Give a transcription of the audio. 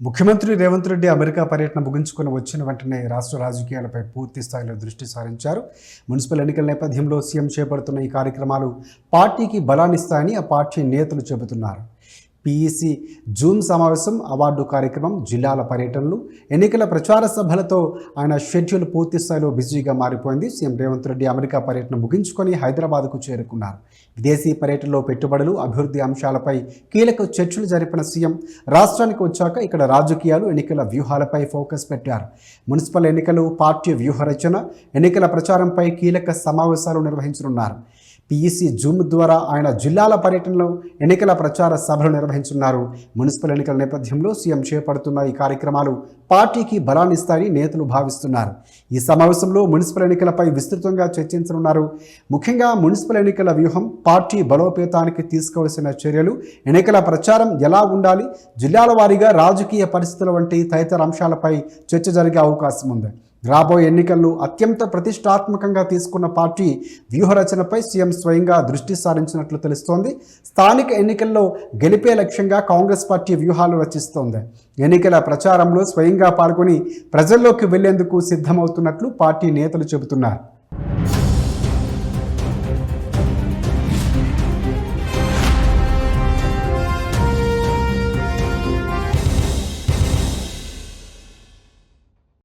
ముఖ్యమంత్రి రేవంత్ రెడ్డి అమెరికా పర్యటన ముగించుకొని వచ్చిన వెంటనే రాష్ట్ర రాజకీయాలపై పూర్తి స్థాయిలో దృష్టి సారించారు. మున్సిపల్ ఎన్నికల నేపథ్యంలో సీఎం చేపడుతున్న ఈ కార్యక్రమాలు పార్టీకి బలాన్నిస్తాయని ఆ పార్టీ నేతలు చెబుతున్నారు. పీఈసీ జూమ్ సమావేశం, అవార్డు కార్యక్రమం, జిల్లాల పర్యటనలు, ఎన్నికల ప్రచార సభలతో ఆయన షెడ్యూల్ పూర్తి స్థాయిలో బిజీగా మారిపోయింది. సీఎం రేవంత్ రెడ్డి అమెరికా పర్యటన ముగించుకొని హైదరాబాద్కు చేరుకున్నారు. విదేశీ పర్యటనలో పెట్టుబడులు, అభివృద్ధి అంశాలపై కీలక చర్చలు జరిపిన సీఎం రాష్ట్రానికి వచ్చాక ఇక్కడ రాజకీయాలు, ఎన్నికల వ్యూహాలపై ఫోకస్ పెట్టారు. మున్సిపల్ ఎన్నికలు, పార్టీ వ్యూహరచన, ఎన్నికల ప్రచారంపై కీలక సమావేశాలు నిర్వహించనున్నారు. పీఈసీ జూమ్ ద్వారా ఆయన జిల్లాల పర్యటనలో ఎన్నికల ప్రచార సభలు నిర్వహించున్నారు. మున్సిపల్ ఎన్నికల నేపథ్యంలో సీఎం చేపడుతున్న ఈ కార్యక్రమాలు పార్టీకి బలాన్నిస్తాయని నేతలు భావిస్తున్నారు. ఈ సమావేశంలో మున్సిపల్ ఎన్నికలపై విస్తృతంగా చర్చించనున్నారు. ముఖ్యంగా మున్సిపల్ ఎన్నికల వ్యూహం, పార్టీ బలోపేతానికి తీసుకోవాల్సిన చర్యలు, ఎన్నికల ప్రచారం ఎలా ఉండాలి, జిల్లాల వారీగా రాజకీయ పరిస్థితుల వంటి తదితర అంశాలపై చర్చ జరిగే అవకాశం ఉంది. రాబోయే ఎన్నికల్లో అత్యంత ప్రతిష్టాత్మకంగా తీసుకున్న పార్టీ వ్యూహరచనపై సీఎం స్వయంగా దృష్టి సారించినట్లు తెలుస్తోంది. స్థానిక ఎన్నికల్లో గెలిపే లక్ష్యంగా కాంగ్రెస్ పార్టీ వ్యూహాలు రచిస్తోంది. ఎన్నికల ప్రచారంలో స్వయంగా పాల్గొని ప్రజల్లోకి వెళ్లేందుకు సిద్ధమవుతున్నట్లు పార్టీ నేతలు చెబుతున్నారు.